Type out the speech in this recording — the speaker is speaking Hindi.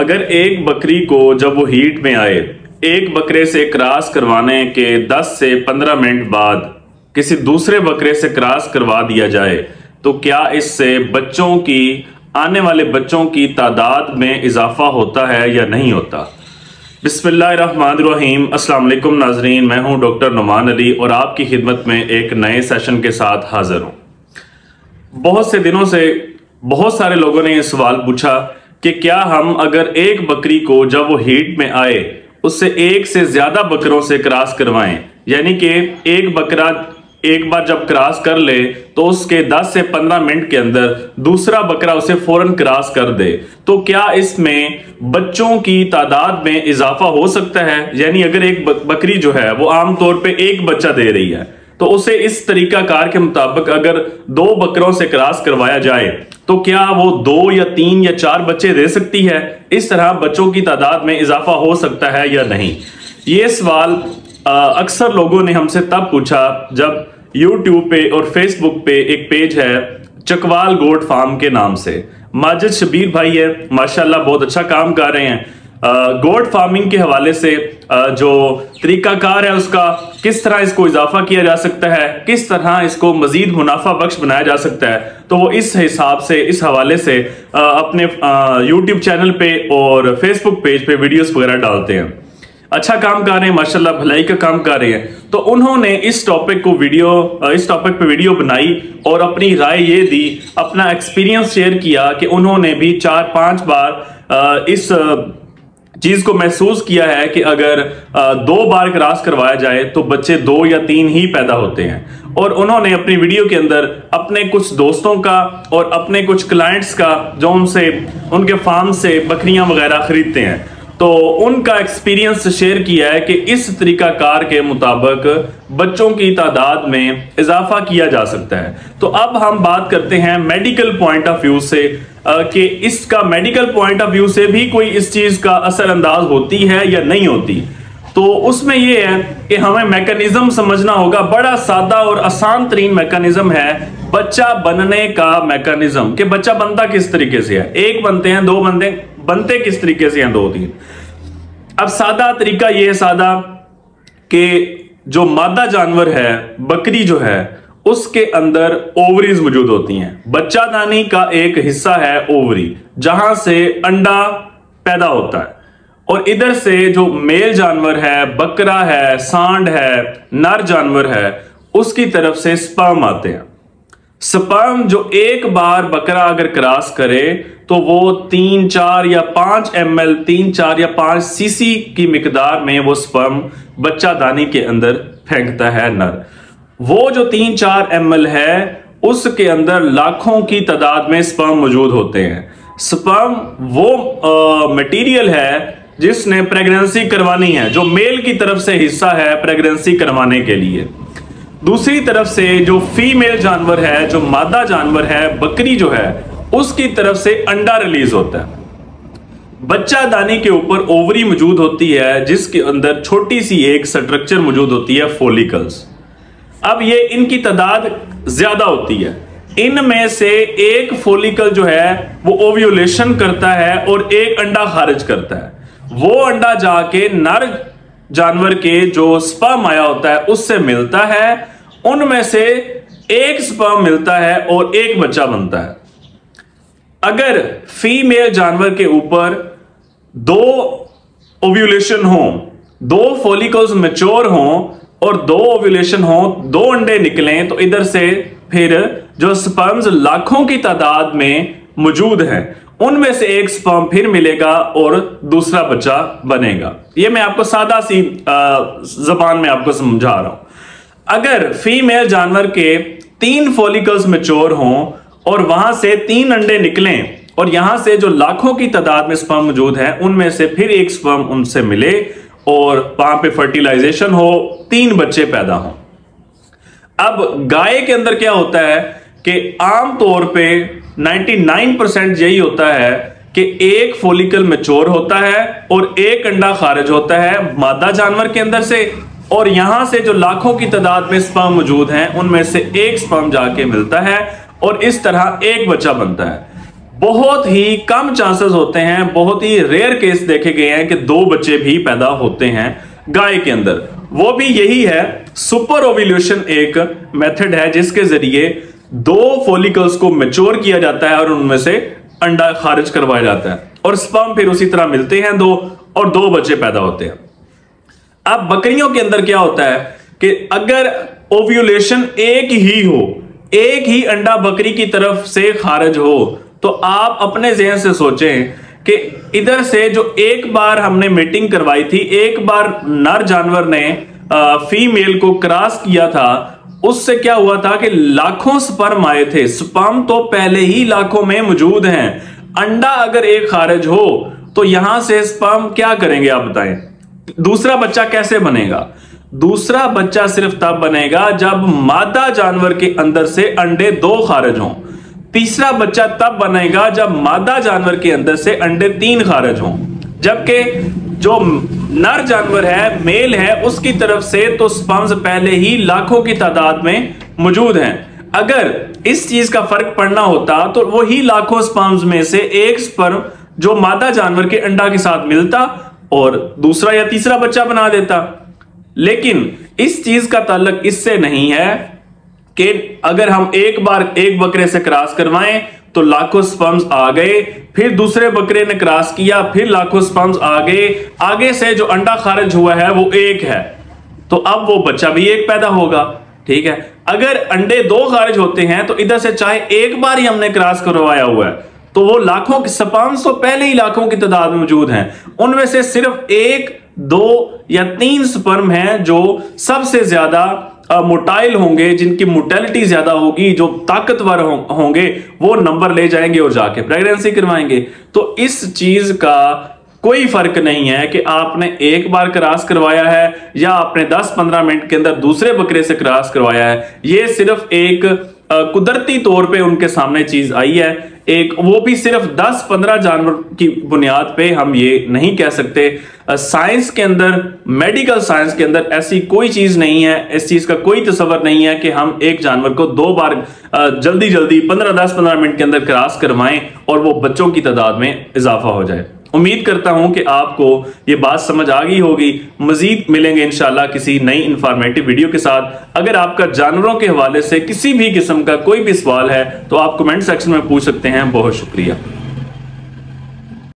अगर एक बकरी को जब वो हीट में आए, एक बकरे से क्रॉस करवाने के 10 से 15 मिनट बाद किसी दूसरे बकरे से क्रॉस करवा दिया जाए तो क्या इससे बच्चों की, आने वाले बच्चों की तादाद में इजाफा होता है या नहीं होता? बिस्मिल्लाहिर्रहमानिर्रहीम। अस्सलाम वालेकुम नाजरीन, मैं हूं डॉक्टर नुमान अली और आपकी खिदमत में एक नए सेशन के साथ हाजिर हूं। बहुत से दिनों से बहुत सारे लोगों ने यह सवाल पूछा कि क्या हम अगर एक बकरी को जब वो हीट में आए उससे एक से ज्यादा बकरों से क्रॉस करवाएं, यानी कि एक बकरा एक बार जब क्रॉस कर ले तो उसके 10 से 15 मिनट के अंदर दूसरा बकरा उसे फौरन क्रॉस कर दे, तो क्या इसमें बच्चों की तादाद में इजाफा हो सकता है? यानी अगर एक बकरी जो है वो आमतौर पे एक बच्चा दे रही है तो उसे इस तरीकाकार के मुताबिक अगर 2 बकरों से क्रॉस करवाया जाए तो क्या वो 2 या 3 या 4 बच्चे दे सकती है? इस तरह बच्चों की तादाद में इजाफा हो सकता है या नहीं? ये सवाल अक्सर लोगों ने हमसे तब पूछा जब YouTube पे और Facebook पे एक पेज है चकवाल गोट फार्म के नाम से। माजिद शबीर भाई है, माशाल्लाह बहुत अच्छा काम कर रहे हैं। गोट फार्मिंग के हवाले से जो तरीकाकार है उसका, किस तरह इसको इजाफा किया जा सकता है, किस तरह इसको मजीद मुनाफा बख्श बनाया जा सकता है, तो वो इस हिसाब से, इस हवाले से अपने YouTube चैनल पे और Facebook पेज पे वीडियोस वगैरह डालते हैं। अच्छा काम कर रहे हैं, माशाल्लाह भलाई का काम कर रहे हैं। तो उन्होंने इस टॉपिक पे वीडियो बनाई और अपनी राय ये दी, अपना एक्सपीरियंस शेयर किया कि उन्होंने भी 4-5 बार इस चीज को महसूस किया है कि अगर 2 बार क्रॉस करवाया जाए तो बच्चे 2 या 3 ही पैदा होते हैं। और उन्होंने अपनी वीडियो के अंदर अपने कुछ दोस्तों का और अपने कुछ क्लाइंट्स का जो उनके फार्म से बकरियां वगैरह खरीदते हैं, तो उनका एक्सपीरियंस शेयर किया है कि इस तरीकाकार के मुताबिक बच्चों की तादाद में इजाफा किया जा सकता है। तो अब हम बात करते हैं मेडिकल पॉइंट ऑफ व्यू से कि इसका मेडिकल पॉइंट ऑफ व्यू से भी कोई इस चीज का असरअंदाज होती है या नहीं होती। तो उसमें यह है कि हमें मैकेनिज्म समझना होगा। बड़ा सादा और आसान तरीन मैकेनिज्म है बच्चा बनने का मैकेनिज्म, कि बच्चा बनता किस तरीके से है। 1 बनते हैं, 2 बनते किस तरीके से हैं, 2-3। अब सादा तरीका यह है सादा कि जो मादा जानवर है, बकरी जो है, उसके अंदर ओवरीज मौजूद होती हैं। बच्चादानी का एक हिस्सा है ओवरी, जहां से अंडा पैदा होता है, और इधर से जो मेल जानवर है, बकरा है, सांड है, नर जानवर है, उसकी तरफ से स्पर्म आते हैं। स्पर्म जो एक बार बकरा अगर क्रॉस करे तो वो 3, 4 या 5 ml, 3, 4 या 5 सीसी की मिकदार में वो स्पर्म बच्चादानी के अंदर फेंकता है नर। वो जो 3, 4 ml है उसके अंदर लाखों की तादाद में स्पर्म मौजूद होते हैं। स्पर्म वो मटेरियल है जिसने प्रेगनेंसी करवानी है, जो मेल की तरफ से हिस्सा है प्रेगनेंसी करवाने के लिए। दूसरी तरफ से जो फीमेल जानवर है, जो मादा जानवर है, बकरी जो है, उसकी तरफ से अंडा रिलीज होता है। बच्चादानी के ऊपर ओवरी मौजूद होती है जिसके अंदर छोटी सी एक स्ट्रक्चर मौजूद होती है, फॉलिकल्स। अब ये इनकी तादाद ज्यादा होती है। इनमें से एक फॉलिकल जो है वो ओव्यूलेशन करता है और एक अंडा खारिज करता है। वो अंडा जाके नर जानवर के जो स्पर्म आया होता है उससे मिलता है, उनमें से एक स्पर्म मिलता है और एक बच्चा बनता है। अगर फीमेल जानवर के ऊपर 2 ओव्यूलेशन हो, 2 फॉलिकल्स मैच्योर हो और 2 ओव्यूलेशन हो, 2 अंडे निकलें, तो इधर से फिर जो स्पर्म्स लाखों की तादाद में मौजूद हैं उनमें से एक स्पर्म फिर मिलेगा और दूसरा बच्चा बनेगा। ये मैं आपको सादा सी जबान में आपको समझा रहा हूं। अगर फीमेल जानवर के 3 फॉलिकल्स मैच्योर हों और वहां से 3 अंडे निकलें और यहां से जो लाखों की तादाद में स्पर्म मौजूद है उनमें से फिर एक स्पर्म उनसे मिले और वहां पे फर्टिलाइजेशन हो, 3 बच्चे पैदा हों। अब गाय के अंदर क्या होता है कि आमतौर पे 99% यही होता है कि एक फॉलिकल मैच्योर होता है और एक अंडा खारिज होता है मादा जानवर के अंदर से, और यहां से जो लाखों की तादाद में स्पर्म मौजूद हैं उनमें से एक स्पर्म जाके मिलता है और इस तरह एक बच्चा बनता है। बहुत ही कम चांसेस होते हैं, बहुत ही रेयर केस देखे गए हैं कि 2 बच्चे भी पैदा होते हैं गाय के अंदर। वो भी यही है, सुपर ओव्यूलेशन एक मेथड है जिसके जरिए 2 फॉलिकल्स को मैच्योर किया जाता है और उनमें से अंडा खारिज करवाया जाता है और स्पर्म फिर उसी तरह मिलते हैं 2 और 2 बच्चे पैदा होते हैं। अब बकरियों के अंदर क्या होता है कि अगर ओव्यूलेशन एक ही हो, एक ही अंडा बकरी की तरफ से खारिज हो, तो आप अपने ज़हन से सोचें कि इधर से जो एक बार हमने मीटिंग करवाई थी, एक बार नर जानवर ने फीमेल को क्रॉस किया था, उससे क्या हुआ था कि लाखों स्पर्म आए थे। स्पर्म तो पहले ही लाखों में मौजूद हैं। अंडा अगर एक खारिज हो तो यहां से स्पर्म क्या करेंगे आप बताएं? दूसरा बच्चा कैसे बनेगा? दूसरा बच्चा सिर्फ तब बनेगा जब मादा जानवर के अंदर से अंडे 2 खारिज हों। तीसरा बच्चा तब बनेगा जब मादा जानवर के अंदर से अंडे 3 खारिज हों। जबकि जो नर जानवर है, मेल है, उसकी तरफ से तो स्पर्म्स पहले ही लाखों की तादाद में मौजूद हैं। अगर इस चीज का फर्क पड़ना होता तो वही लाखों स्पर्म्स में से एक स्पर्म जो मादा जानवर के अंडा के साथ मिलता और दूसरा या तीसरा बच्चा बना देता। लेकिन इस चीज का ताल्लुक इससे नहीं है कि अगर हम एक बार एक बकरे से क्रॉस करवाएं तो लाखों स्पर्म्स आ गए, फिर दूसरे बकरे ने क्रॉस किया, फिर लाखों स्पर्म्स आ गए, आगे से जो अंडा खारिज हुआ है वो एक है, तो अब वो बच्चा भी एक पैदा होगा। ठीक है, अगर अंडे 2 खारिज होते हैं तो इधर से चाहे एक बार ही हमने क्रॉस करवाया हुआ है तो वो लाखों के स्पर्म्स तो पहले ही लाखों की तादाद में मौजूद हैं, उनमें से सिर्फ 1, 2 या 3 स्पर्म हैं जो सबसे ज्यादा मोटाइल होंगे, जिनकी मोर्टेलिटी ज्यादा होगी, जो ताकतवर होंगे, वो नंबर ले जाएंगे और जाके प्रेगनेंसी करवाएंगे। तो इस चीज का कोई फर्क नहीं है कि आपने एक बार क्रॉस करवाया है या आपने 10-15 मिनट के अंदर दूसरे बकरे से क्रॉस करवाया है। ये सिर्फ एक कुदरती तौर पे उनके सामने चीज आई है, एक वो भी सिर्फ 10-15 जानवर की बुनियाद पे। हम ये नहीं कह सकते, साइंस के अंदर, मेडिकल साइंस के अंदर ऐसी कोई चीज नहीं है, इस चीज का कोई तस्वर नहीं है कि हम एक जानवर को 2 बार जल्दी 10-15 मिनट के अंदर क्रॉस करवाएं और वो बच्चों की तादाद में इजाफा हो जाए। उम्मीद करता हूं कि आपको ये बात समझ आ गई होगी। मजीद मिलेंगे इंशाल्लाह किसी नई इंफॉर्मेटिव वीडियो के साथ। अगर आपका जानवरों के हवाले से किसी भी किस्म का कोई भी सवाल है तो आप कमेंट सेक्शन में पूछ सकते हैं। बहुत शुक्रिया।